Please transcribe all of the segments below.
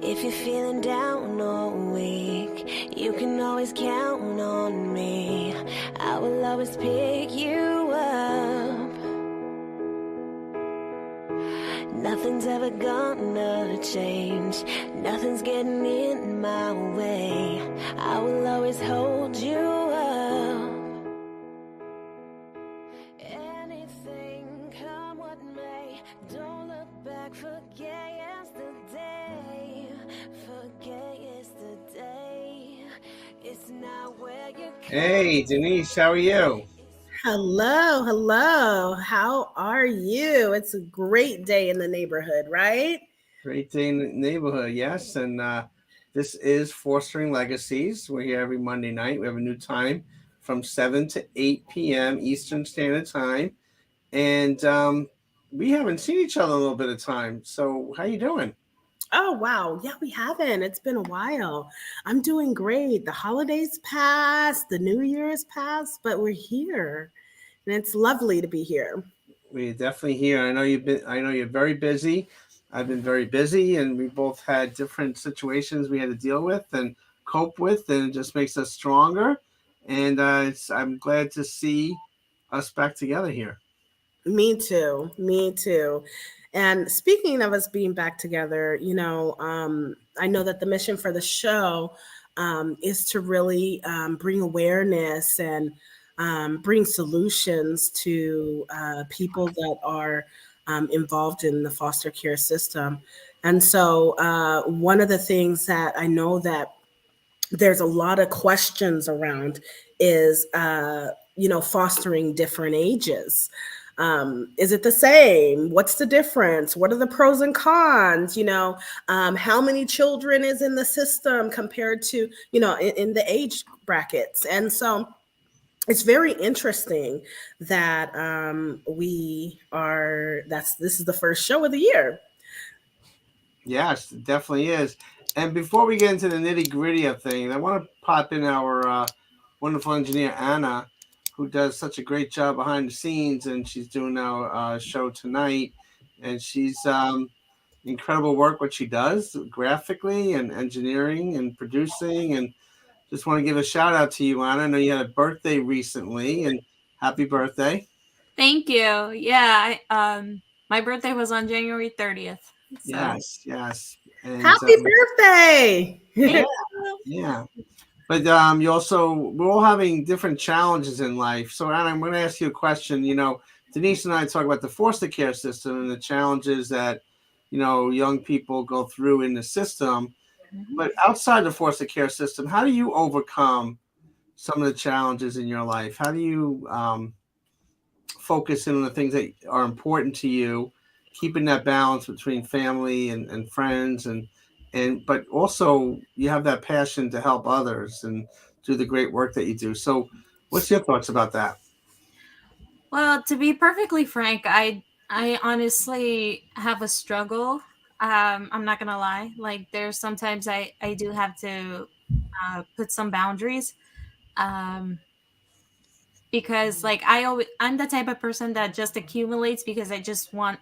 If you're feeling down or weak, you can always count on me. I will always pick you up. Nothing's ever gonna change. Nothing's getting in my way. I will always hold you up. Anything, come what may. Don't look back, forget yesterday. Forget yesterday. It's not where you come. Hey, Denise, how are you? Hello, hello. How are you? It's a great day in the neighborhood, right? Great day in the neighborhood, yes. And this is Fostering Legacies. We're here every Monday night. We have a new time from 7 to 8 p.m. Eastern Standard Time. And we haven't seen each other in a little bit of time. So how you doing? Oh, wow. Yeah, we haven't. It's been a while. I'm doing great. The holidays passed, the New Year's passed, but we're here. And it's lovely to be here. We're definitely here. I know you're very busy. I've been very busy, and we both had different situations we had to deal with and cope with, and it just makes us stronger. And I'm glad to see us back together here. Me too. Me too. And speaking of us being back together, I know that the mission for the show is to really bring awareness and bring solutions to people that are involved in the foster care system. And so, one of the things that I know that there's a lot of questions around is fostering different ages. Is it the same? What's the difference? What are the pros and cons? How many children is in the system compared to in the age brackets? And so it's very interesting that this is the first show of the year. Yes, it definitely is. And before we get into the nitty gritty of things, I want to pop in our wonderful engineer Anna, who does such a great job behind the scenes, and she's doing our show tonight. And she's incredible work what she does graphically and engineering and producing. And just want to give a shout out to you, Anna. I know you had a birthday recently, and happy birthday. Thank you. Yeah, my birthday was on January 30th. So Yes, yes. And Happy birthday! thank yeah. But you also, we're all having different challenges in life. So, Anna, I'm going to ask you a question. Denise and I talk about the foster care system and the challenges that, young people go through in the system. you. But outside the foster care system, how do you overcome some of the challenges in your life? How do you focus in on the things that are important to you, keeping that balance between family and friends and but also you have that passion to help others and do the great work that you do. So what's your thoughts about that? Well, to be perfectly frank, I honestly have a struggle. I'm not gonna lie. Like there's sometimes I do have to put some boundaries. Um, because like I'm the type of person that just accumulates because I just want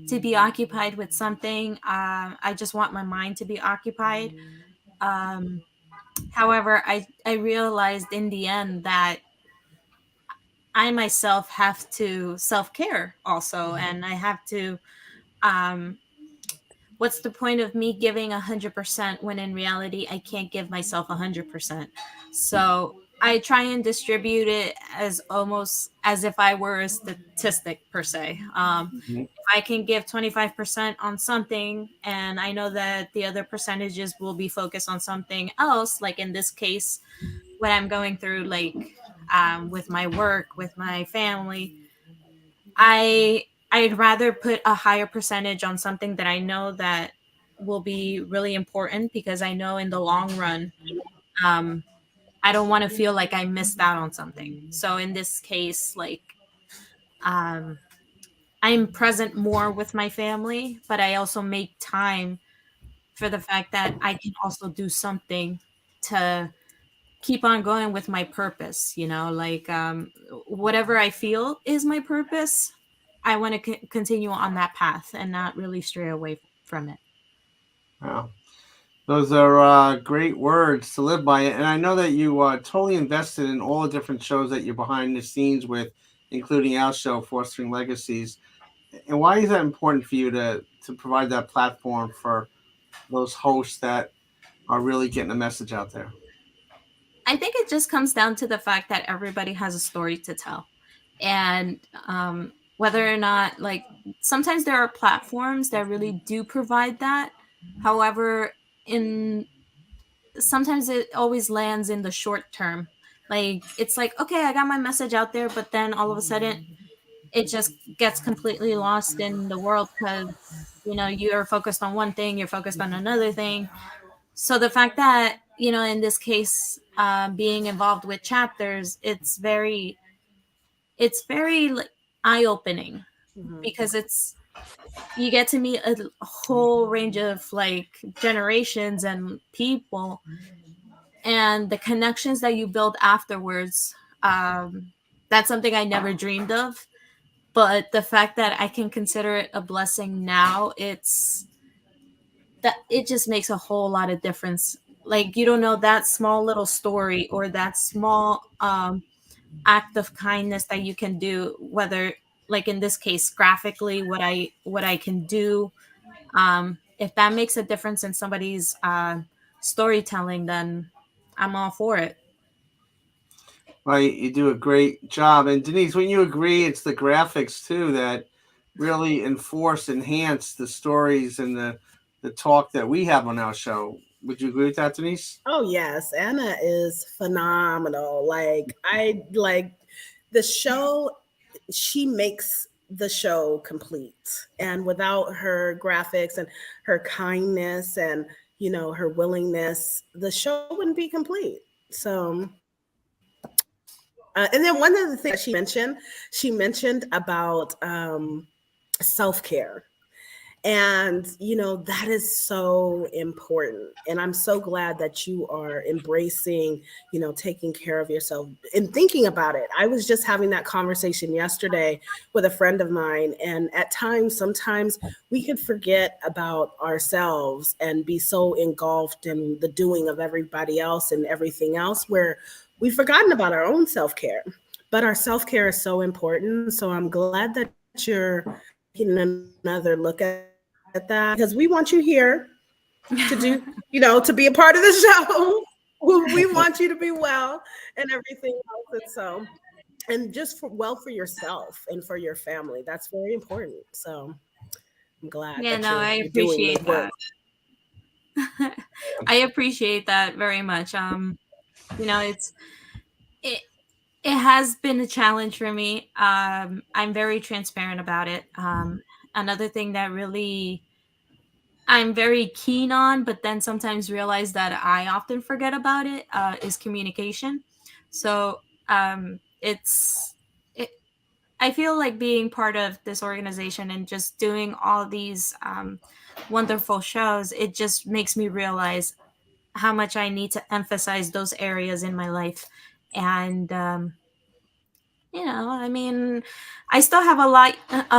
to be occupied with something. I just want my mind to be occupied. Um, However, I realized in the end that I myself have to self care also, and I have to. Um, what's the point of me giving 100% when in reality I can't give myself 100%? So I try and distribute it as almost as if I were a statistic per se. Mhm. If I can give 25% on something, and I know that the other percentages will be focused on something else, like in this case, what I'm going through, like with my work, with my family, I'd rather put a higher percentage on something that I know that will be really important because I know in the long run, um, I don't want to feel like I missed out on something. So in this case, like um, I'm present more with my family, but I also make time for the fact that I can also do something to keep on going with my purpose, like whatever I feel is my purpose, I want to continue on that path and not really stray away from it. Wow. Those are great words to live by. And I know that you are totally invested in all the different shows that you're behind the scenes with, including our show, Fostering Legacies. And why is that important for you to provide that platform for those hosts that are really getting the message out there? I think it just comes down to the fact that everybody has a story to tell. And whether or not, like, sometimes there are platforms that really do provide that. However, in sometimes it always lands in the short term. Like, it's like, okay, I got my message out there, but then all of a sudden it just gets completely lost in the world because, you're focused on one thing, you're focused on another thing. So the fact that, in this case, being involved with chapters, it's very like, eye opening, Mhm. because it's you get to meet a whole range of like generations and people, and the connections that you build afterwards. um that's something I never dreamed of, but the fact that I can consider it a blessing now, it just makes a whole lot of difference. Like, you don't know, that small little story or that small act of kindness that you can do, whether, like in this case, graphically, what I can do, if that makes a difference in somebody's storytelling, then I'm all for it. Right, you do a great job. And Denise, when you agree, it's the graphics too that really enhance the stories and the talk that we have on our show. Would you agree with that, Denise? Oh yes, Anna is phenomenal. Like I like the show, she makes the show complete. And without her graphics and her kindness and her willingness, the show wouldn't be complete. So and then one of the things that she mentioned about self-care. And that is so important, and I'm so glad that you are embracing taking care of yourself and thinking about it. I was just having that conversation yesterday with a friend of mine, and at times, sometimes we could forget about ourselves and be so engulfed in the doing of everybody else and everything else, where we've forgotten about our own self-care. But our self-care is so important, so I'm glad that you're taking another look at that, because we want you here to do, to be a part of the show. We want you to be well and everything else. And so, and just for well for yourself and for your family, that's very important. So I'm glad Yeah, that no, you're I doing the appreciate work. that. I appreciate that very much. It's it it has been a challenge for me. I'm very transparent about it. Another thing that really I'm very keen on, but then sometimes realize that I often forget about it, is communication. So it, I feel like being part of this organization and just doing all these wonderful shows, it just makes me realize how much I need to emphasize those areas in my life. And I mean, I still have a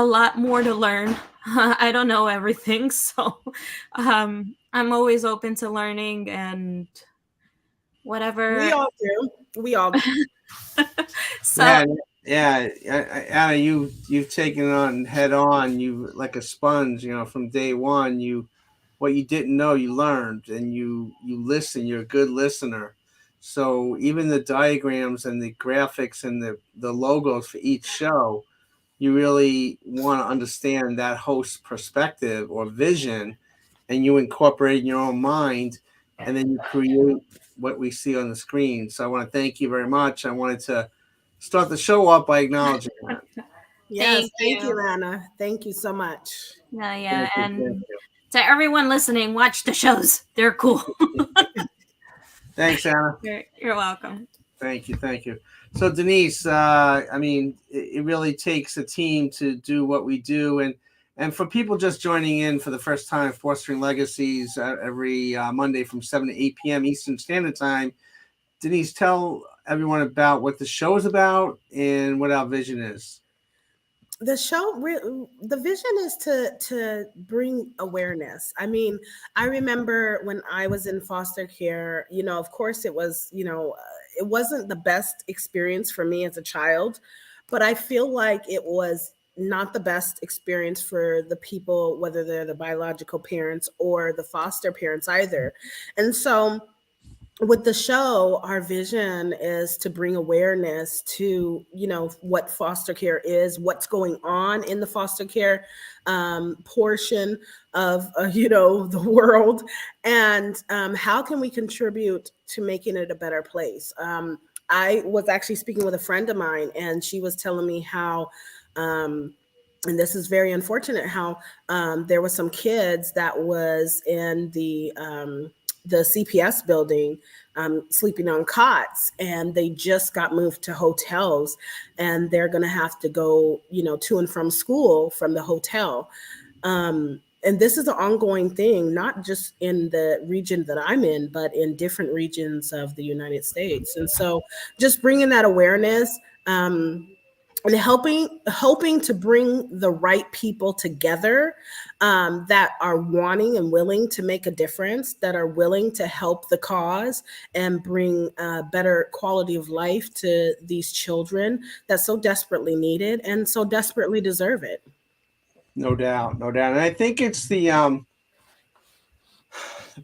lot more to learn. I don't know everything, so I'm always open to learning and whatever. We all do. We all do. So Yeah, yeah. Anna, you've taken it on head on. You like a sponge. From day one, what you didn't know, you learned, and you listen. You're a good listener. So even the diagrams and the graphics and the logos for each show, you really want to understand that host's perspective or vision, and you incorporate in your own mind, and then you create what we see on the screen. So I want to thank you very much. I wanted to start the show off by acknowledging that. Yes, thank thank you. you, Anna. Thank you so much. Yeah, Thank you. Thank and you. to everyone listening, watch the shows. They're cool. Thanks, Anna. You're welcome. Thank you. Thank you. So, Denise, I mean, it really takes a team to do what we do. And for people just joining in for the first time, Fostering Legacies every Monday from 7 to 8 p.m. Eastern Standard Time. Denise, tell everyone about what the show is about and what our vision is. The show, the vision is to bring awareness. I mean, I remember when I was in foster care, of course it was, it wasn't the best experience for me as a child, but I feel like it was not the best experience for the people, whether they're the biological parents or the foster parents either. And so with the show, our vision is to bring awareness to, what foster care is, what's going on in the foster care portion of, the world, and how can we contribute to making it a better place. I was actually speaking with a friend of mine, and she was telling me how, and this is very unfortunate, how there was some kids that was in the CPS building, sleeping on cots, and they just got moved to hotels, and they're going to have to go, to and from school from the hotel. And this is an ongoing thing, not just in the region that I'm in, but in different regions of the United States. And so just bringing that awareness, and hoping to bring the right people together, that are wanting and willing to make a difference, that are willing to help the cause and bring better quality of life to these children that so desperately need it and so desperately deserve it. No doubt, no doubt. And I think it's the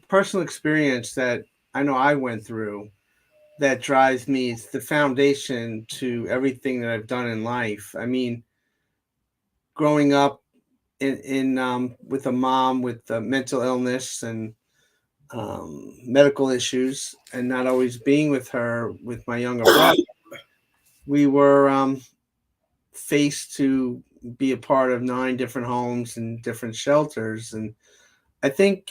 personal experience that I know I went through that drives me. It's the foundation to everything that I've done in life. I mean, growing up in with a mom with mental illness and medical issues, and not always being with her with my younger brother, we were faced to be a part of 9 different homes and different shelters. And I think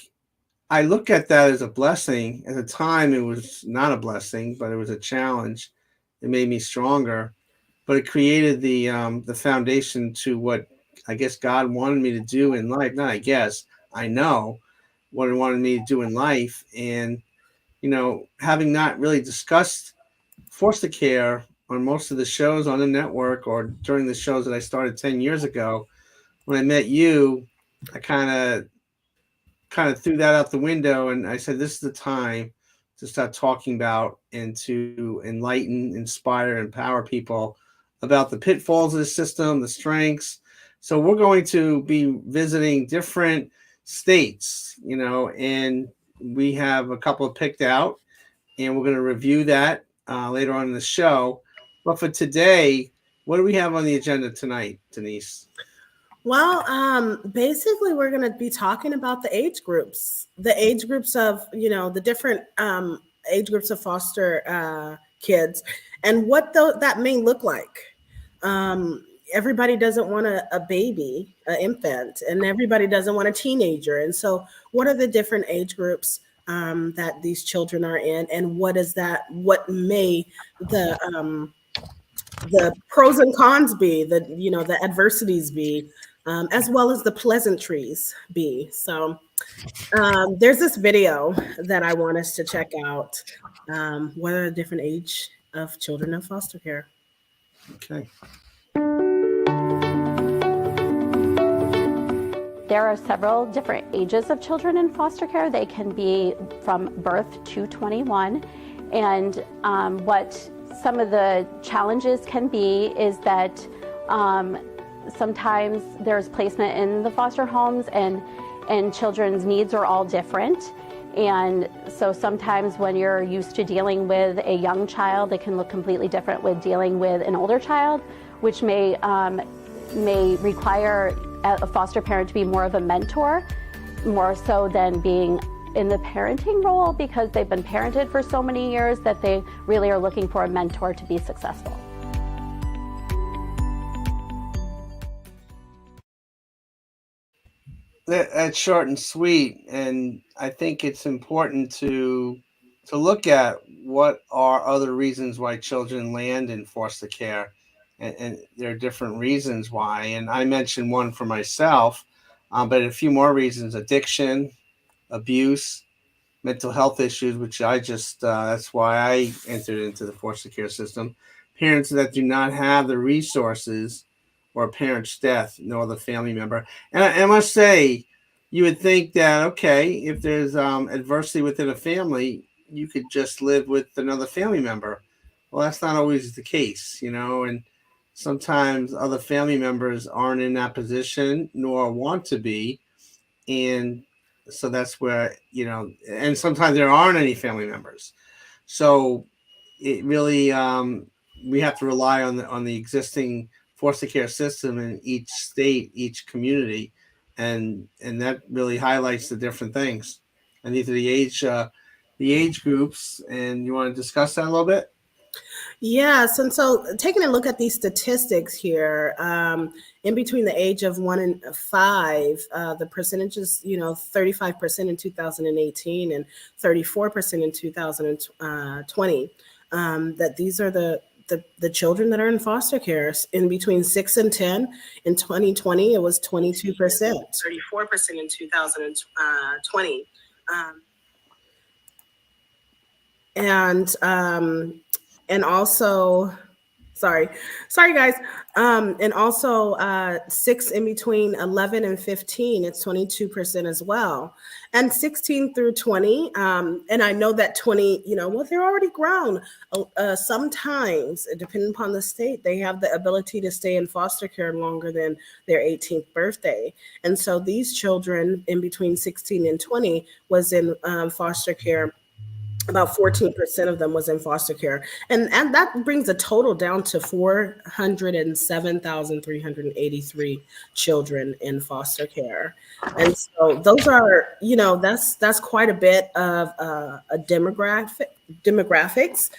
I look at that as a blessing. At the time, it was not a blessing, but it was a challenge. It made me stronger, but it created the foundation to what I guess God wanted me to do in life. Not I guess, I know what He wanted me to do in life. And having not really discussed foster care on most of the shows on the network or during the shows that I started 10 years ago, when I met you, I kind of threw that out the window, and I said, this is the time to start talking about and to enlighten, inspire, empower people about the pitfalls of the system, the strengths. So we're going to be visiting different states, and we have a couple picked out, and we're going to review that later on in the show. But for today, what do we have on the agenda tonight, Denise? Well, basically, we're going to be talking about the age groups of, the different age groups of foster kids, and what that may look like. Everybody doesn't want a baby, an infant, and everybody doesn't want a teenager. And so, what are the different age groups that these children are in, and what is that? What may the pros and cons be, the adversities be, as well as the pleasantries be. So there's this video that I want us to check out. What are the different age of children in foster care? Okay. There are several different ages of children in foster care. They can be from birth to 21. And what some of the challenges can be is that sometimes there's placement in the foster homes, and children's needs are all different. And so sometimes when you're used to dealing with a young child, it can look completely different with dealing with an older child, which may require a foster parent to be more of a mentor, more so than being in the parenting role, because they've been parented for so many years that they really are looking for a mentor to be successful. That's short and sweet, and I think it's important to look at what are other reasons why children land in foster care, and there are different reasons why. And I mentioned one for myself, but a few more reasons: addiction, abuse, mental health issues, which I just that's why I entered into the foster care system. Parents that do not have the resources or a parent's death, no other family member. And I must say, you would think that, okay, if there's adversity within a family, you could just live with another family member. Well, that's not always the case, and sometimes other family members aren't in that position nor want to be. And so that's where, and sometimes there aren't any family members. So it really, we have to rely on the existing foster care system in each state, each community, and that really highlights the different things. And these are the age groups, and you want to discuss that a little bit? Yes, and so taking a look at these statistics here, in between the age of 1 and 5, the percentages, 35% in 2018 and 34% in 2020. That these are the children that are in foster care. In between 6 and 10 in 2020, it was 22%, 34% in 2020. And also, sorry guys. And also 6 in between 11 and 15, it's 22% as well. And 16 through 20, and I know that 20, they're already grown. Sometimes, depending upon the state, they have the ability to stay in foster care longer than their 18th birthday. And so these children in between 16 and 20 was in foster care. About 14% of them was in foster care. And that brings the total down to 407,383 children in foster care. And so those are, that's quite a bit of a demographics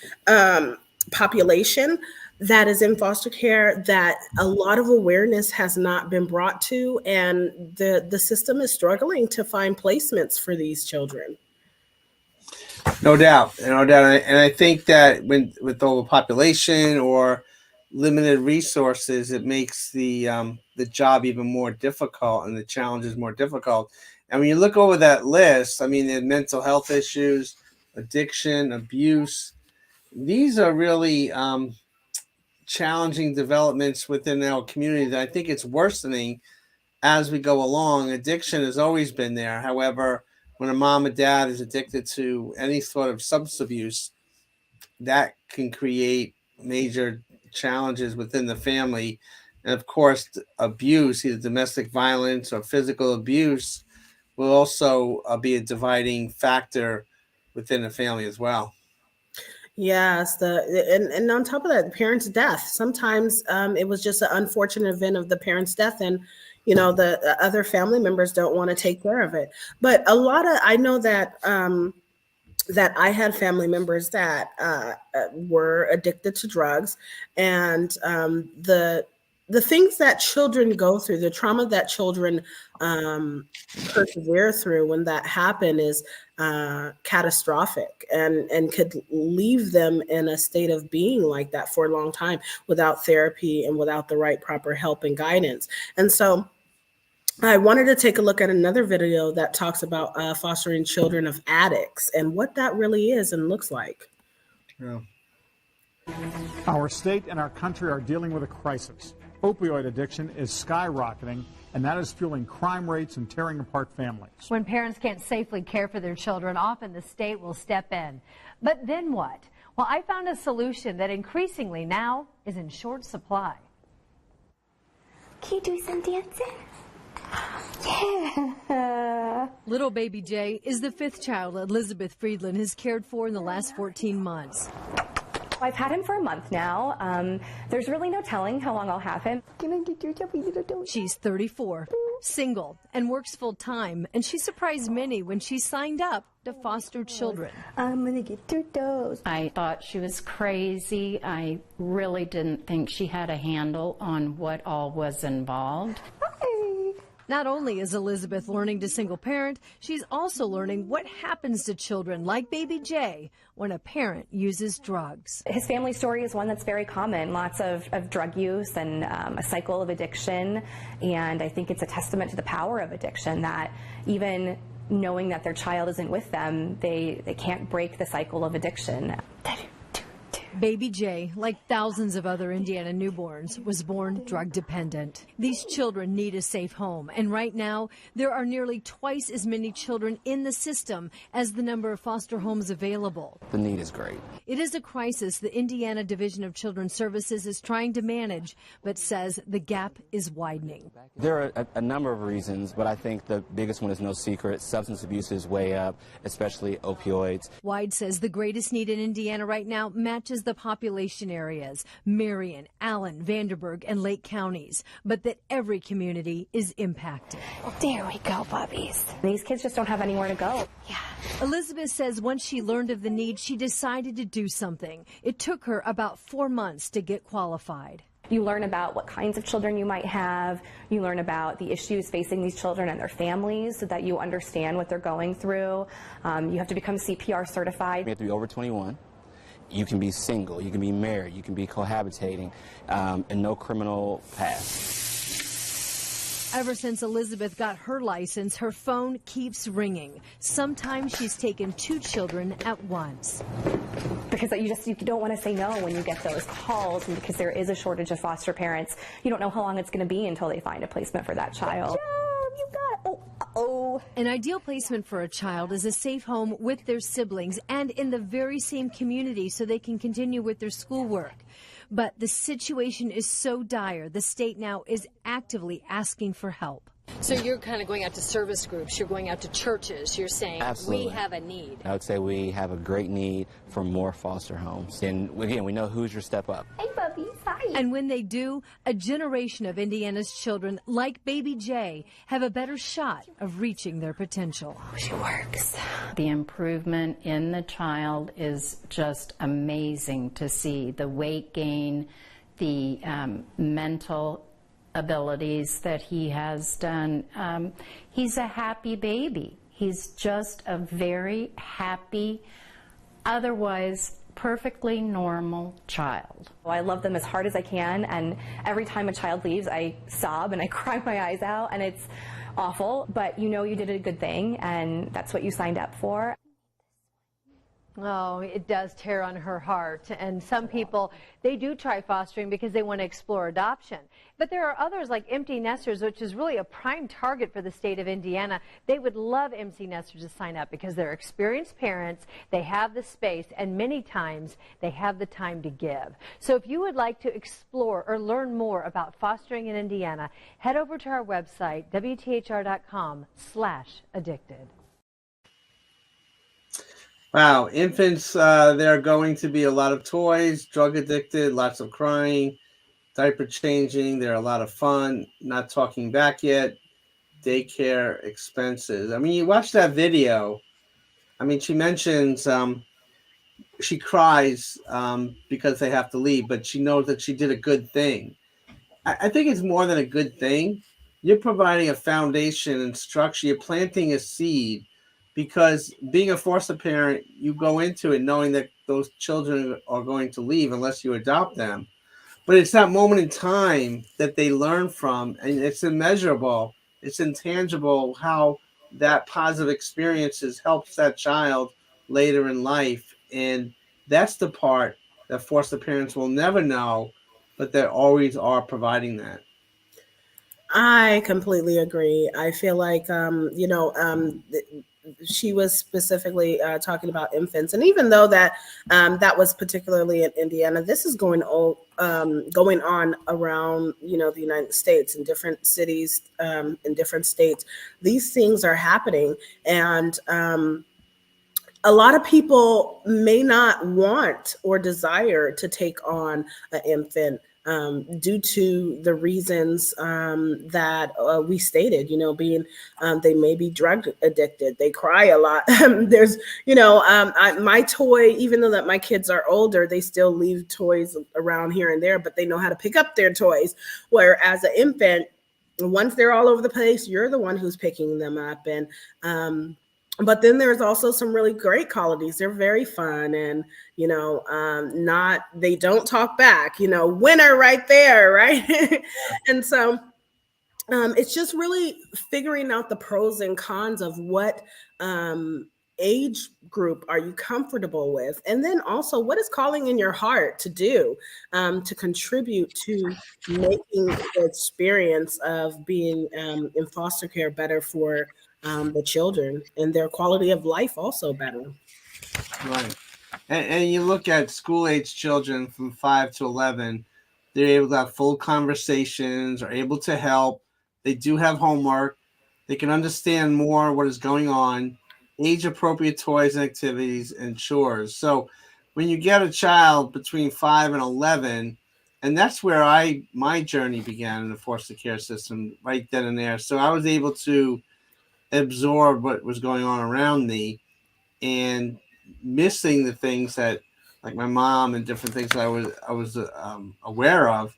population that is in foster care that a lot of awareness has not been brought to, and the system is struggling to find placements for these children. No doubt. And I think that with overpopulation or limited resources, it makes the job even more difficult and the challenges more difficult. And when you look over that list, the mental health issues, addiction, abuse, these are really challenging developments within our community that I think it's worsening as we go along. Addiction has always been there. However, when a mom and dad is addicted to any sort of substance abuse, that can create major challenges within the family. And of course, abuse, either domestic violence or physical abuse, will also be a dividing factor within the family as well. Yes, and on top of that, the parent's death. Sometimes it was just an unfortunate event of the parent's death, and the other family members don't want to take care of it. But I know that that I had family members that were addicted to drugs, and the things that children go through, the trauma that children persevere through when that happen is catastrophic, and could leave them in a state of being like that for a long time without therapy and without the right proper help and guidance. And so I wanted to take a look at another video that talks about fostering children of addicts and what that really is and looks like. Yeah. Our state and our country are dealing with a crisis. Opioid addiction is skyrocketing, and that is fueling crime rates and tearing apart families. When parents can't safely care for their children, often the state will step in. But then what? Well, I found a solution that increasingly now is in short supply. Can you do some dancing? Yeah. Little baby Jay is the 5th child Elizabeth Friedland has cared for in the last 14 months. I've had him for a month now. There's really no telling how long I'll have him. Can I get your chubby little toes? She's 34, single, and works full time, and she surprised many when she signed up to foster children. I'm gonna get your toes. I thought she was crazy. I really didn't think she had a handle on what all was involved. Not only is Elizabeth learning to single parent, she's also learning what happens to children like baby Jay when a parent uses drugs. His family story is one that's very common, lots of drug use and a cycle of addiction. And I think it's a testament to the power of addiction that even knowing that their child isn't with them, they can't break the cycle of addiction. Baby Jay, like thousands of other Indiana newborns, was born drug dependent. These children need a safe home, and right now there are nearly twice as many children in the system as the number of foster homes available. The need is great. It is a crisis the Indiana Division of Children's Services is trying to manage, but says the gap is widening. There are a number of reasons, but I think the biggest one is no secret. Substance abuse is way up, especially opioids. Wide says the greatest need in Indiana right now matches the population areas, Marion, Allen, Vanderburgh, and Lake counties, but that every community is impacted. There we go, puppies. These kids just don't have anywhere to go. Yeah. Elizabeth says once she learned of the need, she decided to do something. It took her about 4 months to get qualified. You learn about what kinds of children you might have. You learn about the issues facing these children and their families so that you understand what they're going through. You have to become CPR certified. You have to be over 21. You can be single, you can be married, you can be cohabitating, and no criminal past. Ever since Elizabeth got her license, her phone keeps ringing. Sometimes she's taken 2 children at once. Because you don't want to say no when you get those calls, and because there is a shortage of foster parents, you don't know how long it's going to be until they find a placement for that child. You got it. Oh. An ideal placement for a child is a safe home with their siblings and in the very same community so they can continue with their schoolwork. But the situation is so dire, the state now is actively asking for help. So you're kind of going out to service groups, you're going out to churches, you're saying Absolutely. We have a need. I would say we have a great need for more foster homes. And again, we know who's your step up. Hey, puppies. Hi. And when they do, a generation of Indiana's children, like baby Jay, have a better shot of reaching their potential. Oh, she works. The improvement in the child is just amazing to see. The weight gain, the mental abilities that he has done. He's a happy baby. He's just a very happy, otherwise perfectly normal child. I love them as hard as I can, and every time a child leaves, I sob and I cry my eyes out, and it's awful, but you know you did a good thing, and that's what you signed up for. Oh, it does tear on her heart. And some people, they do try fostering because they want to explore adoption. But there are others like empty nesters, which is really a prime target for the state of Indiana. They would love empty nesters to sign up because they're experienced parents, they have the space, and many times they have the time to give. So if you would like to explore or learn more about fostering in Indiana, head over to our website, WTHR.com/addicted. Wow, infants, there are going to be a lot of toys, drug addicted, lots of crying, diaper changing. There are a lot of fun, not talking back yet, daycare expenses. I mean, you watch that video. I mean, she mentions she cries because they have to leave, but she knows that she did a good thing. I think it's more than a good thing. You're providing a foundation and structure. You're planting a seed. Because being a foster parent, you go into it knowing that those children are going to leave unless you adopt them. But it's that moment in time that they learn from, and it's immeasurable, it's intangible how that positive experiences helps that child later in life. And that's the part that foster parents will never know, but they always are providing that. I completely agree. I feel like, she was specifically talking about infants, and even though that that was particularly in Indiana, this is going on around the United States in different cities, in different states. These things are happening, and a lot of people may not want or desire to take on an infant. Due to the reasons that we stated, being they may be drug addicted, they cry a lot. There's, my toy, even though that my kids are older, they still leave toys around here and there, but they know how to pick up their toys. Whereas an infant, once they're all over the place, you're the one who's picking them up. And but then there's also some really great qualities. They're very fun, and they don't talk back. Winner right there, right? And so it's just really figuring out the pros and cons of what age group are you comfortable with? And then also, what is calling in your heart to do to contribute to making the experience of being in foster care better for the children and their quality of life also better? Right. And you look at school age children from 5 to 11, they're able to have full conversations, are able to help. They do have homework. They can understand more what is going on, age appropriate toys and activities and chores. So when you get a child between 5 and 11, and that's where my journey began in the foster care system right then and there. So I was able to absorb what was going on around me and missing the things that like my mom and different things that I was aware of.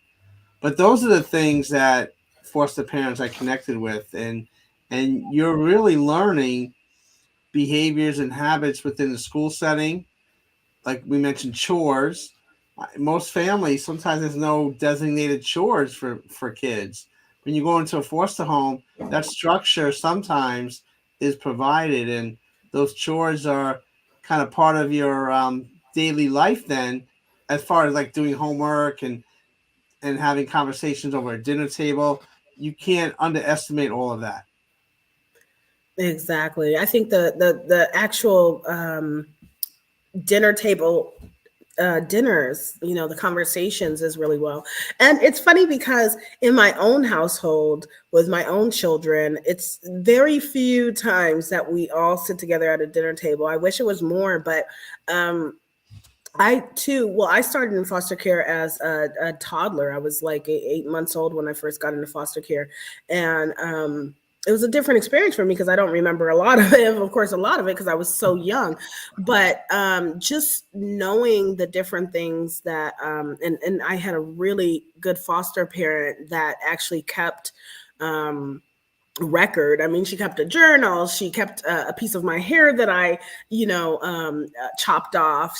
But those are the things that foster parents I connected with, and you're really learning behaviors and habits within the school setting. Like we mentioned, chores. Most families sometimes there's no designated chores for kids. When you go into a foster home, that structure sometimes is provided, and those chores are kind of part of your daily life. Then, as far as like doing homework and having conversations over a dinner table, you can't underestimate all of that. Exactly. I think the actual dinner table dinners, the conversations is really well. And it's funny because in my own household with my own children, it's very few times that we all sit together at a dinner table. I wish it was more, but um, I too, well, I started in foster care as a toddler. I was like 8 months old when I first got into foster care. And it was a different experience for me because I don't remember a lot of it. Of course, a lot of it because I was so young. But just knowing the different things that, and I had a really good foster parent that actually kept. Record. I mean, she kept a journal. She kept a piece of my hair that I, chopped off.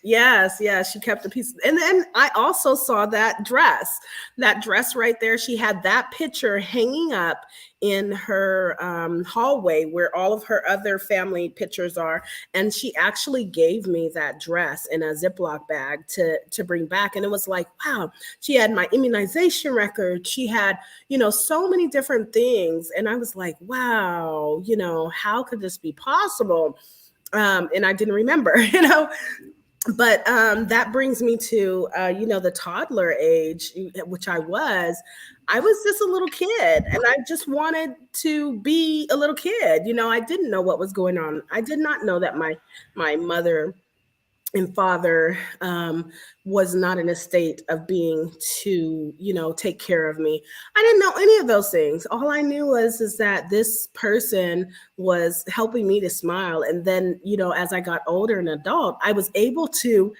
Yes, she kept a piece. And then I also saw that dress right there. She had that picture hanging up in her hallway where all of her other family pictures are. And she actually gave me that dress in a Ziploc bag to bring back. And it was like, wow, she had my immunization record. She had, so many different things. And I was like, wow, how could this be possible? And I didn't remember, but that brings me to, the toddler age, which I was just a little kid and I just wanted to be a little kid. I didn't know what was going on. I did not know that my mother and father was not in a state of being to take care of me. I didn't know any of those things. All I knew is that this person was helping me to smile. And then as I got older and adult, I was able to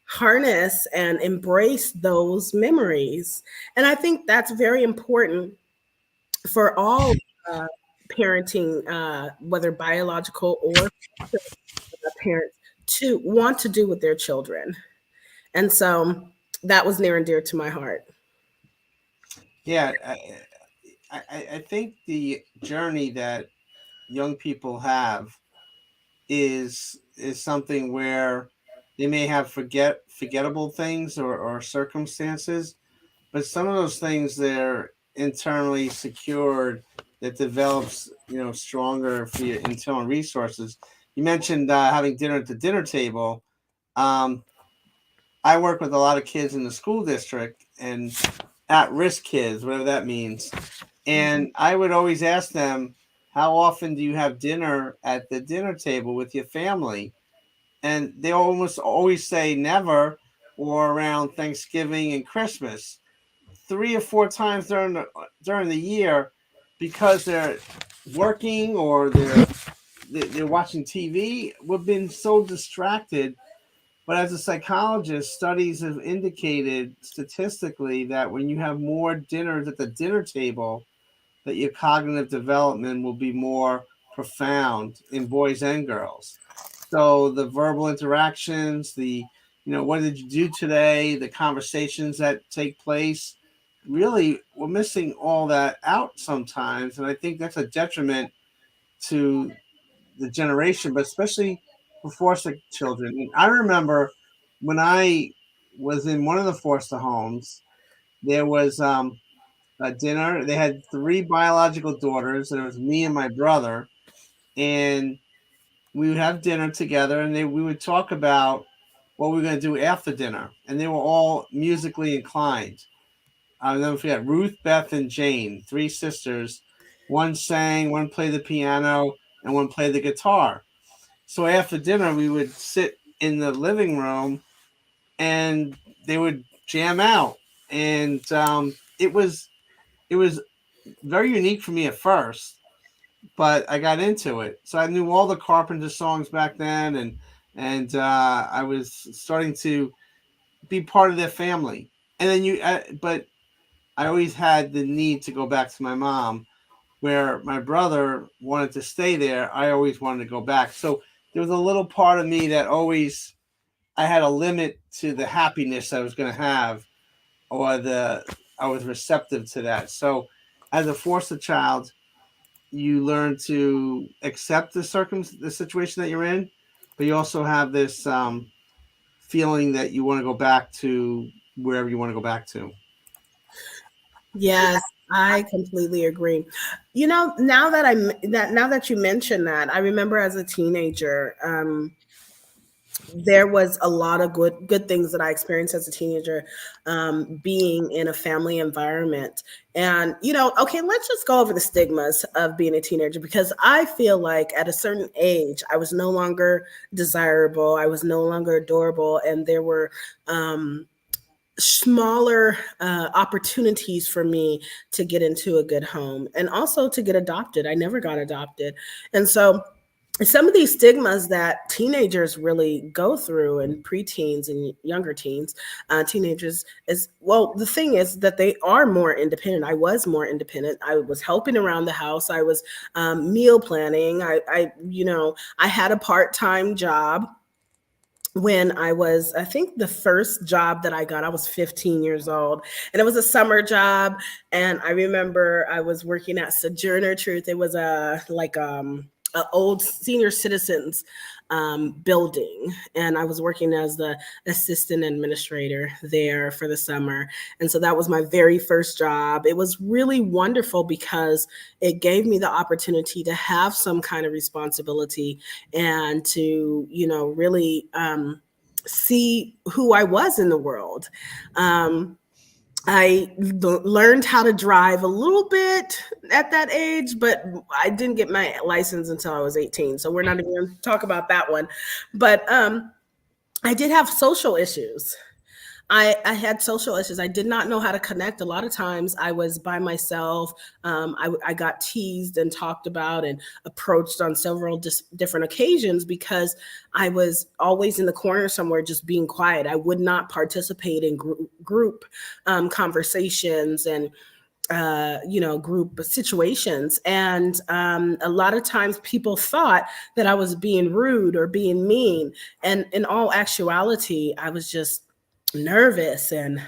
harness and embrace those memories. And I think that's very important for all uh, parenting, whether biological or parents, to want to do with their children. And so that was near and dear to my heart. Yeah, I think the journey that young people have is something where they may have forgettable things or circumstances, but some of those things they're internally secured that develops stronger for your internal resources. You mentioned having dinner at the dinner table. um, I work with a lot of kids in the school district and at-risk kids, whatever that means, and I would always ask them, how often do you have dinner at the dinner table with your family? And they almost always say never, or around Thanksgiving and Christmas, 3 or 4 times during the year, because they're working or they're watching TV. We've been so distracted. But as a psychologist, studies have indicated statistically that when you have more dinners at the dinner table, that your cognitive development will be more profound in boys and girls. So the verbal interactions, what did you do today, the conversations that take place, really, we're missing all that out sometimes. And I think that's a detriment to the generation, but especially for foster children. And I remember when I was in one of the foster homes, there was a dinner. They had 3 biological daughters, and it was me and my brother, and we would have dinner together, and we would talk about what we were going to do after dinner, and they were all musically inclined. I'll never forget Ruth, Beth, and Jane, 3 sisters. One sang, one played the piano, and one played the guitar. So after dinner, we would sit in the living room, and they would jam out, and it was very unique for me at first, but I got into it. So I knew all the Carpenter songs back then, and I was starting to be part of their family. And then but I always had the need to go back to my mom, where my brother wanted to stay there. I always wanted to go back. So there was a little part of me that always I had a limit to the happiness I was going to have, or I was receptive to that. So as a foster child, you learn to accept the situation that you're in, but you also have this feeling that you want to go back to wherever you want to go back to. Yes, I completely agree. Now that you mention that, I remember as a teenager, there was a lot of good things that I experienced as a teenager, being in a family environment. And okay, let's just go over the stigmas of being a teenager, because I feel like at a certain age, I was no longer desirable, I was no longer adorable, and there were smaller opportunities for me to get into a good home and also to get adopted. I never got adopted. And so some of these stigmas that teenagers really go through, and preteens and younger teens, teenagers, is, well, the thing is that they are more independent. I was more independent. I was helping around the house. I was meal planning. I had a part-time job. When I think the first job that I got, I was 15 years old, and it was a summer job. And I remember I was working at Sojourner Truth. It was a old senior citizens building, and I was working as the assistant administrator there for the summer. And so that was my very first job. It was really wonderful because it gave me the opportunity to have some kind of responsibility and to, really see who I was in the world. I learned how to drive a little bit at that age, but I didn't get my license until I was 18. So we're not even going to talk about that one. But I did have social issues. I had social issues. I did not know how to connect. A lot of times I was by myself. I got teased and talked about and approached on several different occasions because I was always in the corner somewhere just being quiet. I would not participate in group conversations and group situations. And a lot of times people thought that I was being rude or being mean. And in all actuality, I was just nervous and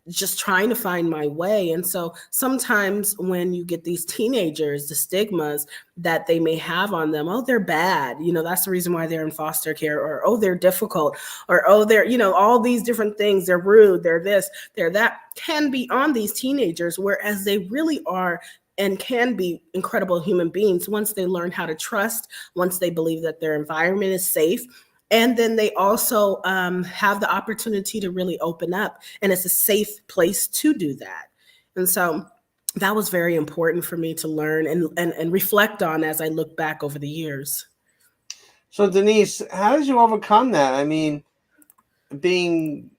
just trying to find my way. And so sometimes when you get these teenagers, the stigmas that they may have on them, oh, they're bad, that's the reason why they're in foster care, or oh, they're difficult, or oh, they're all these different things, they're rude, they're this, they're that, can be on these teenagers, whereas they really are and can be incredible human beings once they learn how to trust, once they believe that their environment is safe. And then they also have the opportunity to really open up, and it's a safe place to do that. And so that was very important for me to learn and reflect on as I look back over the years. So Denise, how did you overcome that? I mean, being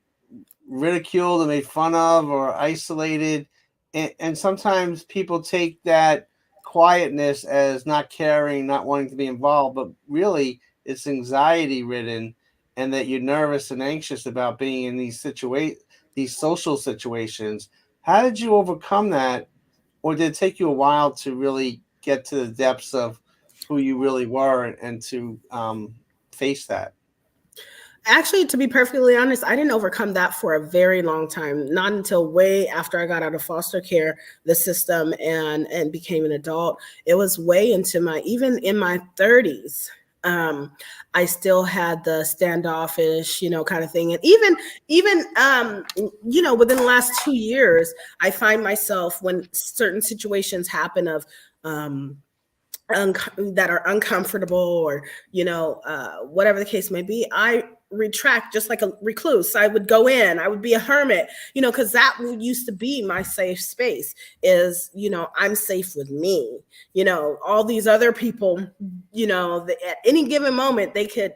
ridiculed and made fun of or isolated, and sometimes people take that quietness as not caring, not wanting to be involved, but really it's anxiety ridden, and that you're nervous and anxious about being in these social situations. How did you overcome that, or did it take you a while to really get to the depths of who you really were and to face that? Actually, to be perfectly honest, I didn't overcome that for a very long time. Not until way after I got out of foster care, the system, and became an adult. It was way into even in my 30s. I still had the standoffish, kind of thing. And even within the last 2 years, I find myself when certain situations happen of, that are uncomfortable, or whatever the case may be, I retract just like a recluse. I would go in, I would be a hermit, because that used to be my safe space. Is I'm safe with me. All these other people, at any given moment they could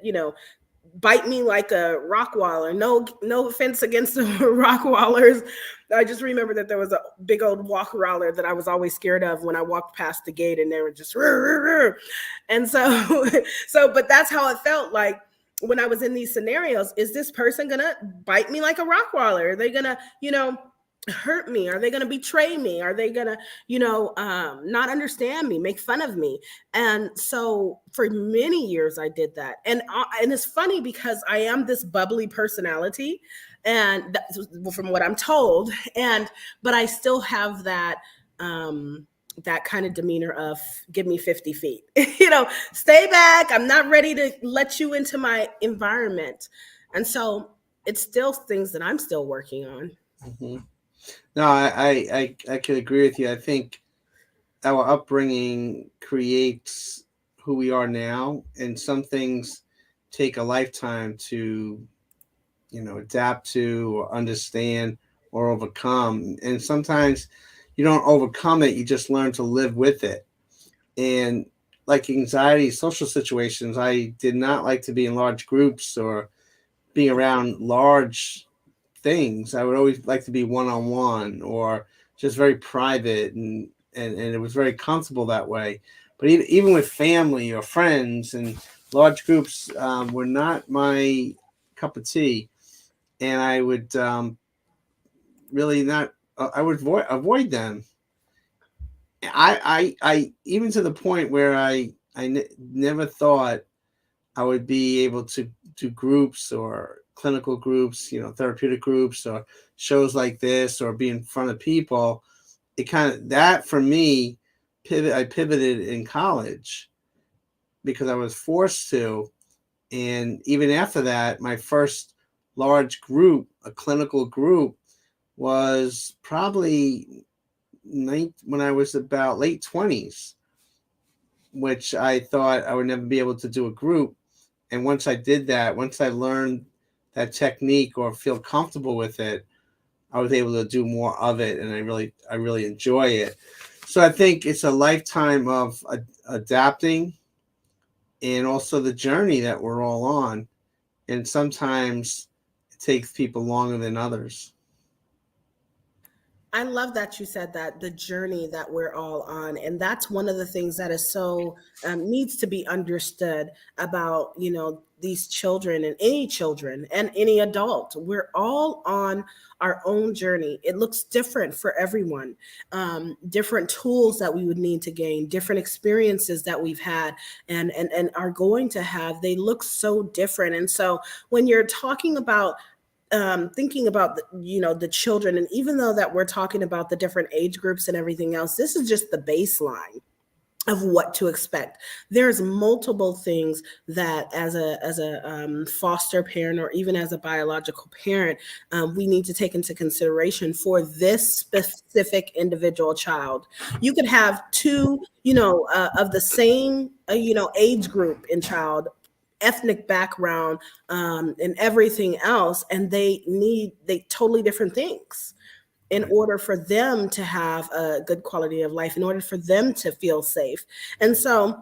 bite me like a rockwaller. No offense against the rockwallers. I just remember that there was a big old walk-roller that I was always scared of when I walked past the gate, and they were just and so but that's how it felt like when I was in these scenarios. Is this person gonna bite me like a rockwaller? Are they gonna hurt me? Are they going to betray me? Are they going to not understand me, make fun of me? And so for many years I did that. And it's funny because I am this bubbly personality, and from what I'm told, but I still have that that kind of demeanor of give me 50 feet, stay back, I'm not ready to let you into my environment. And so it's still things that I'm still working on. Mm-hmm. No, I could agree with you. I think our upbringing creates who we are now, and some things take a lifetime to, adapt to, or understand, or overcome. And sometimes you don't overcome it; you just learn to live with it. And like anxiety, social situations, I did not like to be in large groups or being around large things. I would always like to be one-on-one or just very private, and it was very comfortable that way. But even with family or friends and large groups were not my cup of tea, and I would really not. I would avoid them. I even to the point where never thought I would be able to do groups or clinical groups, therapeutic groups or shows like this, or be in front of people. It kind of, that for me, I pivoted in college because I was forced to. And even after that, my first large group, a clinical group, was probably when I was about late 20s, which I thought I would never be able to do a group. And once I did that, once I learned that technique or feel comfortable with it, I was able to do more of it, and I really enjoy it. So I think it's a lifetime of adapting, and also the journey that we're all on. And sometimes it takes people longer than others. I love that you said that, the journey that we're all on. And that's one of the things that is so needs to be understood about, these children and any adult. We're all on our own journey. It looks different for everyone. Different tools that we would need to gain, different experiences that we've had and are going to have, they look so different. And so when you're talking about thinking about the children, and even though that we're talking about the different age groups and everything else, this is just the baseline of what to expect. There's multiple things that as a foster parent, or even as a biological parent, we need to take into consideration for this specific individual child. You could have two of the same age group in child, ethnic background, and everything else, and they totally different things in order for them to have a good quality of life, in order for them to feel safe. And so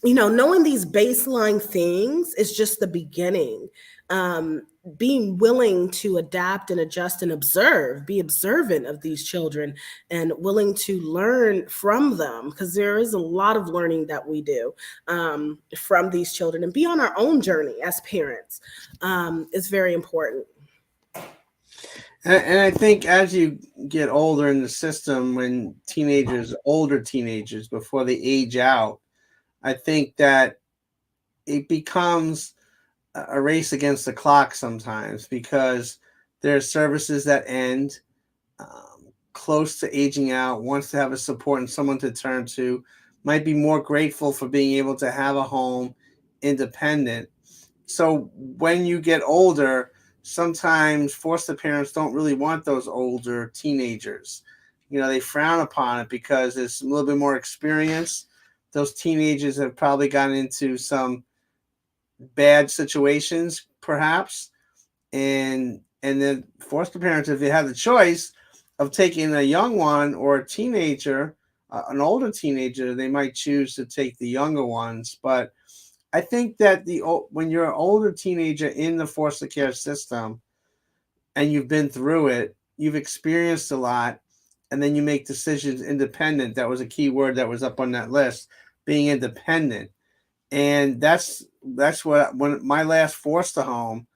knowing these baseline things is just the beginning. Being willing to adapt and adjust and be observant of these children, and willing to learn from them, because there is a lot of learning that we do from these children, and be on our own journey as parents is very important. And I think as you get older in the system, when older teenagers, before they age out, I think that it becomes a race against the clock sometimes, because there are services that end close to aging out, wants to have a support and someone to turn to, might be more grateful for being able to have a home independent. So when you get older, sometimes foster parents don't really want those older teenagers. You know, they frown upon it because there's a little bit more experience. Those teenagers have probably gotten into some bad situations, perhaps. And then foster parents, if they have the choice of taking a young one or a teenager, an older teenager, they might choose to take the younger ones. But I think that when you're an older teenager in the foster care system and you've been through it, you've experienced a lot, and then you make decisions independent. That was a key word that was up on that list, being independent. And that's what, when my last foster home,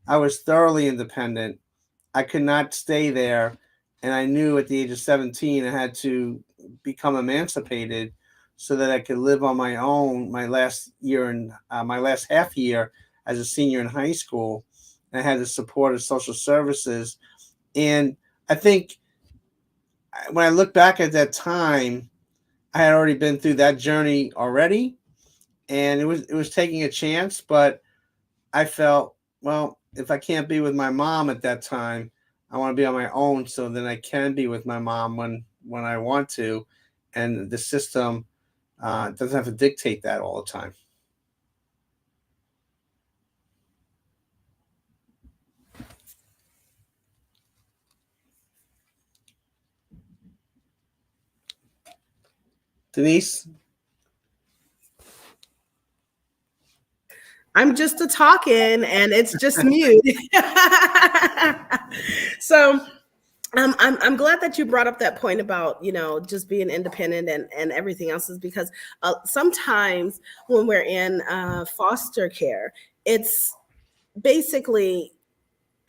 I was thoroughly independent. I could not stay there. And I knew at the age of 17, I had to become emancipated so that I could live on my own my last year and my last half year as a senior in high school. And I had the support of social services. And I think when I look back at that time, I had already been through that journey already. And it was taking a chance, but I felt, well, if I can't be with my mom at that time, I want to be on my own so that I can be with my mom when I want to. And the system doesn't have to dictate that all the time. Denise? I'm just a talking and it's just mute. So I'm glad that you brought up that point about, just being independent and everything else, is because sometimes when we're in foster care, it's basically,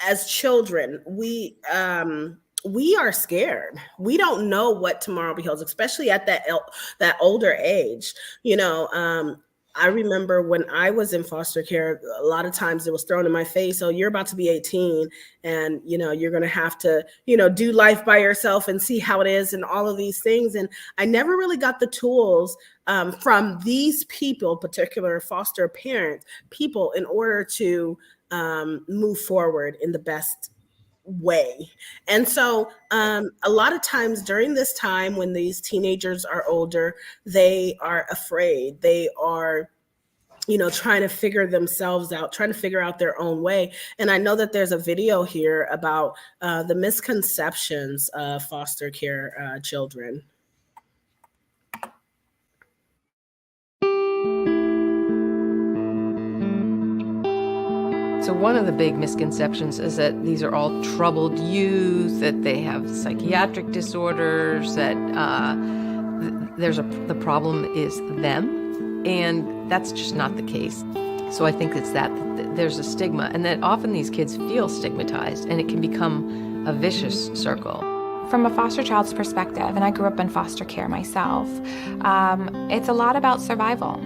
as children, we are scared. We don't know what tomorrow beholds, especially at that older age. I remember when I was in foster care, a lot of times it was thrown in my face, oh, you're about to be 18 and, you're going to have to, do life by yourself and see how it is and all of these things. And I never really got the tools from these people, particular foster parent people, in order to move forward in the best way. And so a lot of times during this time when these teenagers are older, they are afraid. They are trying to figure themselves out, trying to figure out their own way. And I know that there's a video here about the misconceptions of foster care children. So one of the big misconceptions is that these are all troubled youth, that they have psychiatric disorders, that the problem is them, and that's just not the case. So I think it's that there's a stigma, and that often these kids feel stigmatized, and it can become a vicious circle. From a foster child's perspective, and I grew up in foster care myself, it's a lot about survival.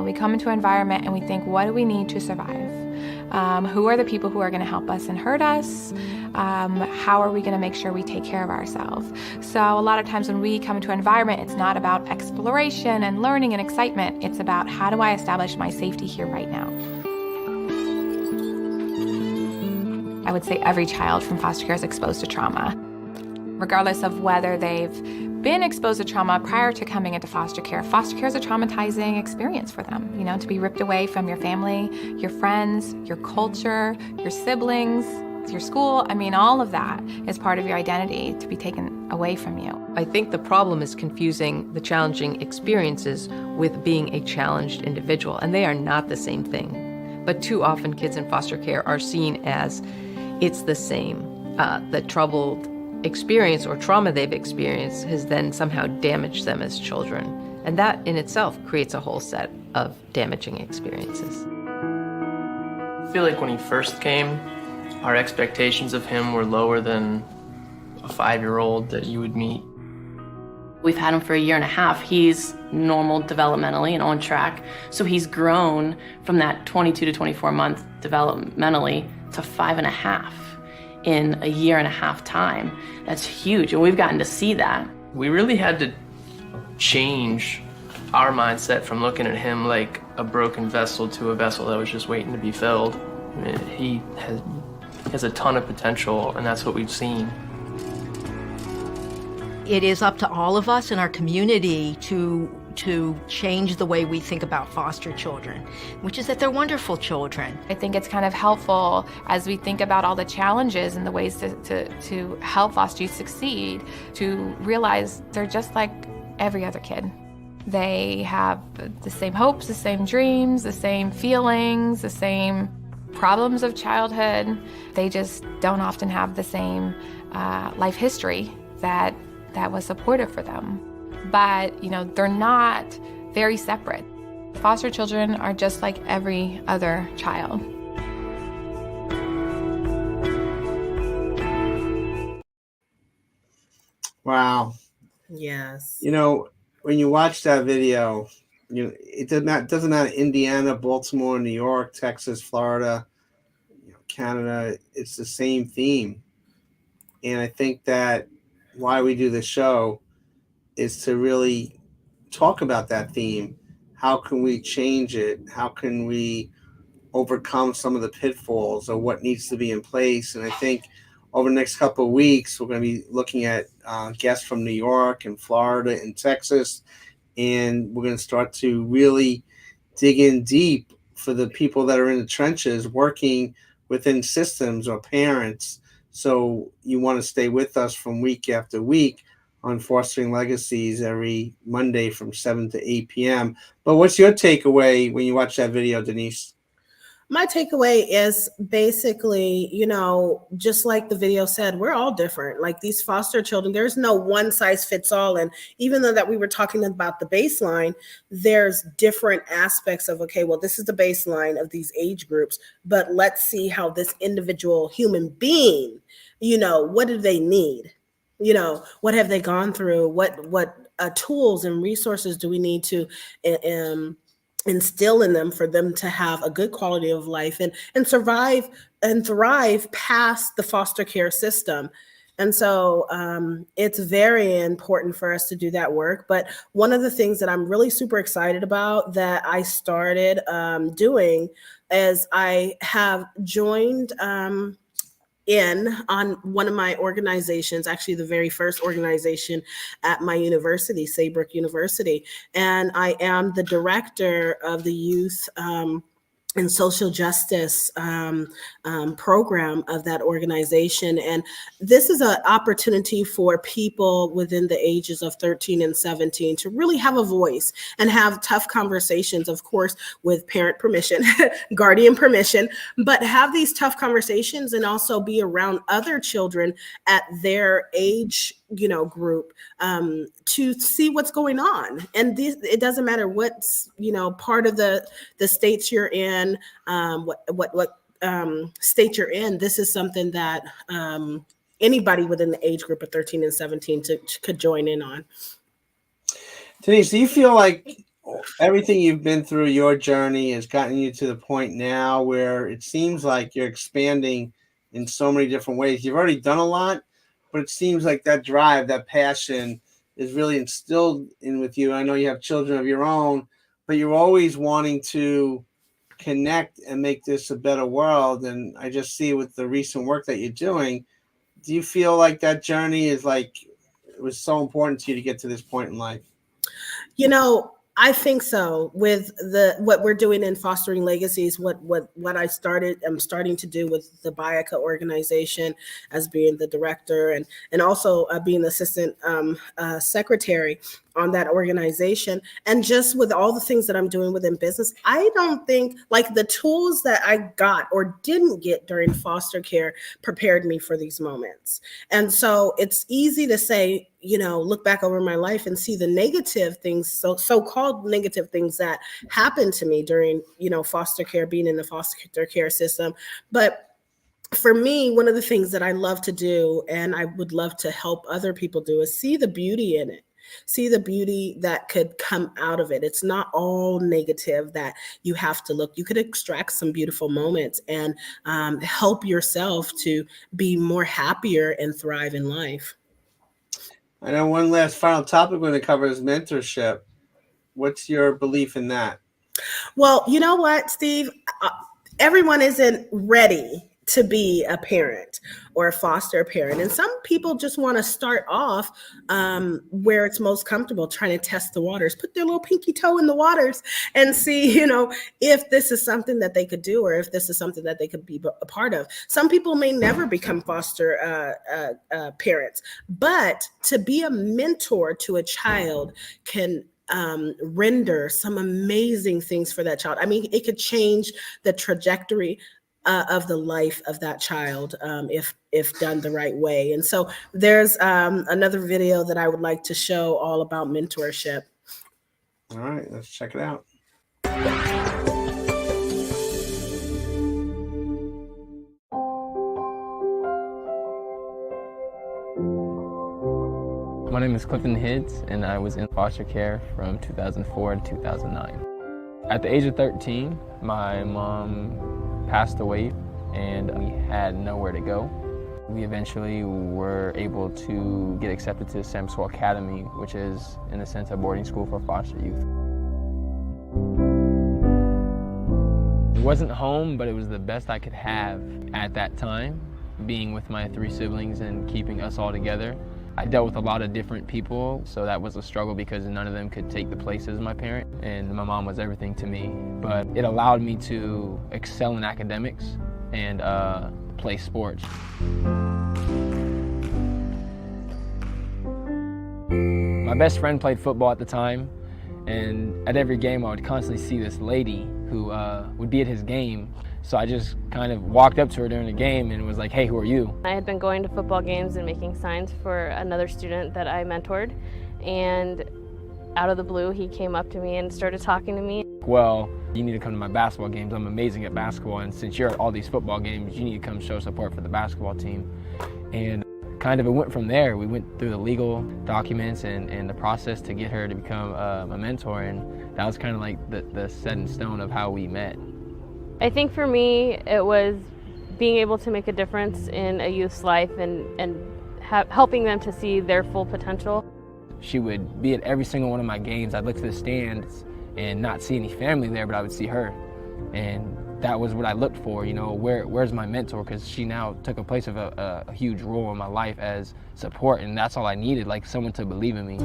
We come into an environment and we think, what do we need to survive? Who are the people who are going to help us and hurt us? How are we going to make sure we take care of ourselves? So a lot of times when we come into an environment, it's not about exploration and learning and excitement. It's about, how do I establish my safety here right now? I would say every child from foster care is exposed to trauma, regardless of whether they've been exposed to trauma prior to coming into foster care. Foster care is a traumatizing experience for them, to be ripped away from your family, your friends, your culture, your siblings, your school. All of that is part of your identity to be taken away from you. I think the problem is confusing the challenging experiences with being a challenged individual, and they are not the same thing. But too often kids in foster care are seen as it's the same. The troubled experience or trauma they've experienced has then somehow damaged them as children. And that in itself creates a whole set of damaging experiences. I feel like when he first came, our expectations of him were lower than a 5-year-old that you would meet. We've had him for a year and a half. He's normal developmentally and on track. So he's grown from that 22 to 24 month developmentally to 5.5 in a year and a half time. That's huge, and we've gotten to see that. We really had to change our mindset from looking at him like a broken vessel to a vessel that was just waiting to be filled. I mean, he has a ton of potential, and that's what we've seen. It is up to all of us in our community to change the way we think about foster children, which is that they're wonderful children. I think it's kind of helpful as we think about all the challenges and the ways to help foster youth succeed, to realize they're just like every other kid. They have the same hopes, the same dreams, the same feelings, the same problems of childhood. They just don't often have the same life history that was supportive for them. But, they're not very separate. Foster children are just like every other child. Wow. Yes. When you watch that video, it doesn't matter Indiana, Baltimore, New York, Texas, Florida, Canada. It's the same theme. And I think that why we do the show is to really talk about that theme. How can we change it? How can we overcome some of the pitfalls or what needs to be in place? And I think over the next couple of weeks, we're going to be looking at guests from New York and Florida and Texas. And we're going to start to really dig in deep for the people that are in the trenches working within systems or parents. So you want to stay with us from week after week on Fostering Legacies every Monday from 7 to 8 p.m. But what's your takeaway when you watch that video, Denise? My takeaway is basically, just like the video said, we're all different. Like these foster children, there's no one size fits all. And even though that we were talking about the baseline, there's different aspects of, okay, well, this is the baseline of these age groups, but let's see how this individual human being, what do they need? What have they gone through? What tools and resources do we need to instill in them for them to have a good quality of life and survive and thrive past the foster care system? And so it's very important for us to do that work. But one of the things that I'm really super excited about that I started doing is I have joined in on one of my organizations, actually the very first organization at my university, Saybrook University. And I am the director of the youth and social justice program of that organization. And this is an opportunity for people within the ages of 13 and 17 to really have a voice and have tough conversations, of course, with parent permission, guardian permission, but have these tough conversations and also be around other children at their age group to see what's going on. And it doesn't matter what's part of the states you're in, what state you're in. This is something that anybody within the age group of 13 and 17 could join in on. Denise, do you feel like everything you've been through, your journey, has gotten you to the point now where it seems like you're expanding in so many different ways? You've already done a lot, but it seems like that drive, that passion is really instilled in with you. I know you have children of your own, but you're always wanting to connect and make this a better world. And I just see with the recent work that you're doing, do you feel like that journey is it was so important to you to get to this point in life? I think so. With what we're doing in Fostering Legacies, what I'm starting to do with the Bayaka organization as being the director and also being the assistant secretary on that organization. And just with all the things that I'm doing within business, I don't think like the tools that I got or didn't get during foster care prepared me for these moments. And so it's easy to say, look back over my life and see the negative things, so-called negative things that happened to me during, foster care, being in the foster care system. But for me, one of the things that I love to do and I would love to help other people do is see the beauty in it. See the beauty that could come out of it. It's not all negative that you have to look. You could extract some beautiful moments and help yourself to be more happier and thrive in life. I know one last final topic we're going to cover is mentorship. What's your belief in that? Well, you know what, Steve? Everyone isn't ready to be a parent or a foster parent. And some people just want to start off where it's most comfortable, trying to test the waters, put their little pinky toe in the waters and see, if this is something that they could do or if this is something that they could be a part of. Some people may never become foster parents, but to be a mentor to a child can render some amazing things for that child. I mean, it could change the trajectory of the life of that child if done the right way. And so there's another video that I would like to show all about mentorship. All right, let's check it out. My name is Clifton Hidds, and I was in foster care from 2004 to 2009. At the age of 13, my mom passed away, and we had nowhere to go. We eventually were able to get accepted to San Francisco Academy, which is, in a sense, a boarding school for foster youth. It wasn't home, but it was the best I could have at that time, being with my 3 siblings and keeping us all together. I dealt with a lot of different people, so that was a struggle because none of them could take the place as my parent, and my mom was everything to me. But it allowed me to excel in academics and play sports. My best friend played football at the time, and at every game I would constantly see this lady who would be at his game. So I just kind of walked up to her during the game and was like, hey, who are you? I had been going to football games and making signs for another student that I mentored, and out of the blue he came up to me and started talking to me. Well, you need to come to my basketball games. I'm amazing at basketball, and since you're at all these football games, you need to come show support for the basketball team. And kind of it went from there. We went through the legal documents and the process to get her to become a mentor, and that was kind of like the set in stone of how we met. I think for me, it was being able to make a difference in a youth's life and helping them to see their full potential. She would be at every single one of my games. I'd look to the stands and not see any family there, but I would see her. And that was what I looked for, where's my mentor? Because she now took a place of a huge role in my life as support, and that's all I needed, like someone to believe in me.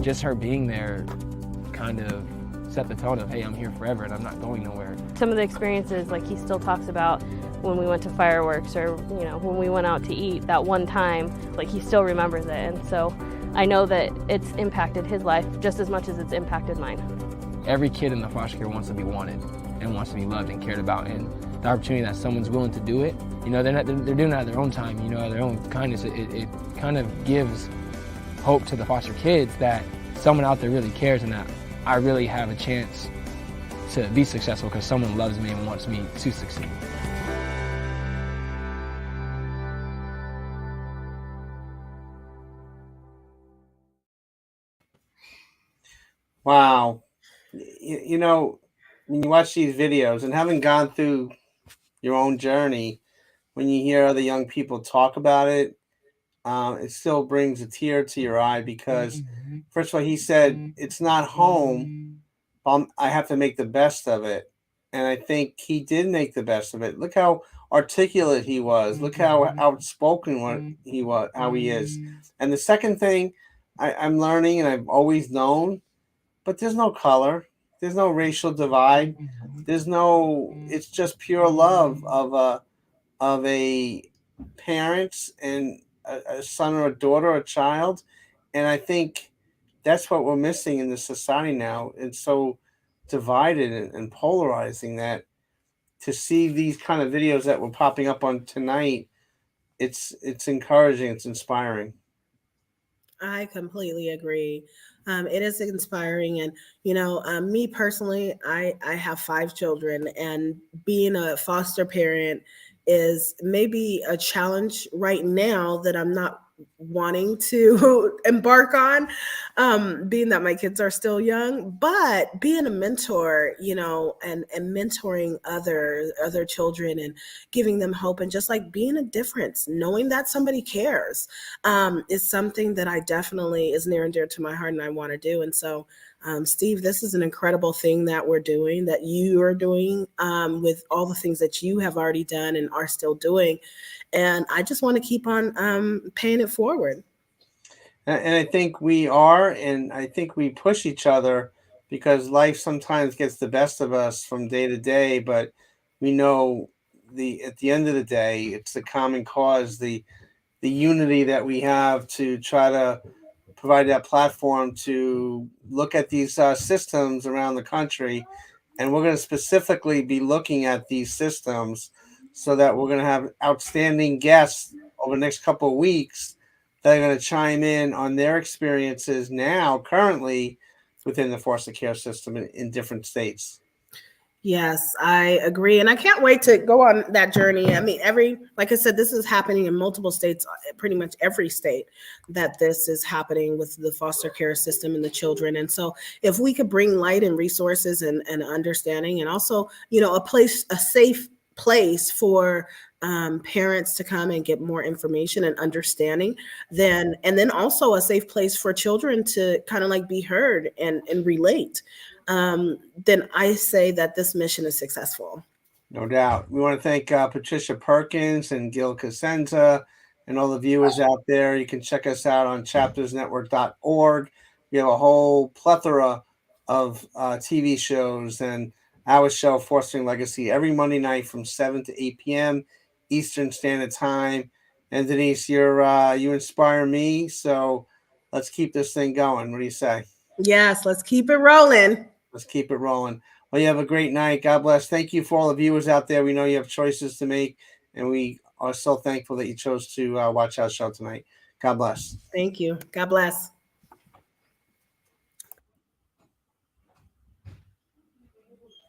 Just her being there kind of set the tone of, hey, I'm here forever and I'm not going nowhere. Some of the experiences, like he still talks about when we went to fireworks or, when we went out to eat that one time, like he still remembers it. And so I know that it's impacted his life just as much as it's impacted mine. Every kid in the foster care wants to be wanted and wants to be loved and cared about. And the opportunity that someone's willing to do it, they're doing it at their own time, at their own kindness. It kind of gives hope to the foster kids that someone out there really cares and that I really have a chance to be successful because someone loves me and wants me to succeed. Wow. When you watch these videos and having gone through your own journey, when you hear other young people talk about it, it still brings a tear to your eye because, first of all, he said, it's not home. I have to make the best of it. And I think he did make the best of it. Look how articulate he was. Look how outspoken how he is. And the second thing I'm learning, and I've always known, but there's no color. There's no racial divide. It's just pure love of a parents and a son or a daughter or a child. And I think that's what we're missing in the society now. It's so divided and polarizing that to see these kind of videos that were popping up on tonight, it's encouraging, it's inspiring. I completely agree. It is inspiring. And, me personally, I have 5 children, and being a foster parent is maybe a challenge right now that I'm not wanting to embark on, being that my kids are still young. But being a mentor, and mentoring other children and giving them hope, and just like being a difference, knowing that somebody cares, is something that I definitely is near and dear to my heart and I want to do. And so, Steve, this is an incredible thing that we're doing, that you are doing, with all the things that you have already done and are still doing. And I just want to keep on paying it forward. And I think we are, and I think we push each other because life sometimes gets the best of us from day to day. But we know at the end of the day, it's the common cause, the unity that we have to try to provide that platform to look at these systems around the country. And we're going to specifically be looking at these systems so that we're going to have outstanding guests over the next couple of weeks that are going to chime in on their experiences now, currently, within the foster care system in different states. Yes, I agree. And I can't wait to go on that journey. I mean, like I said, this is happening in multiple states, pretty much every state that this is happening with the foster care system and the children. And so if we could bring light and resources and understanding, and also, a safe place for parents to come and get more information and understanding, and then also a safe place for children to kind of like be heard and relate, then I say that this mission is successful. No doubt. We want to thank Patricia Perkins and Gil Cosenza and all the viewers out there. You can check us out on chaptersnetwork.org. We have a whole plethora of TV shows, and our show, Fostering Legacy, every Monday night from 7 to 8 p.m. Eastern Standard Time. And Denise, you inspire me, so let's keep this thing going. What do you say? Yes, let's keep it rolling. Let's keep it rolling. Well, you have a great night. God bless. Thank you for all the viewers out there. We know you have choices to make, and we are so thankful that you chose to watch our show tonight. God bless. Thank you. God bless.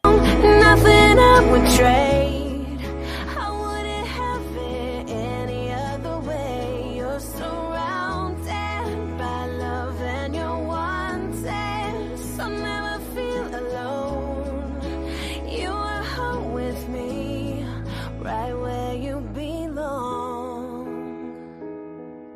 Nothing I would trade.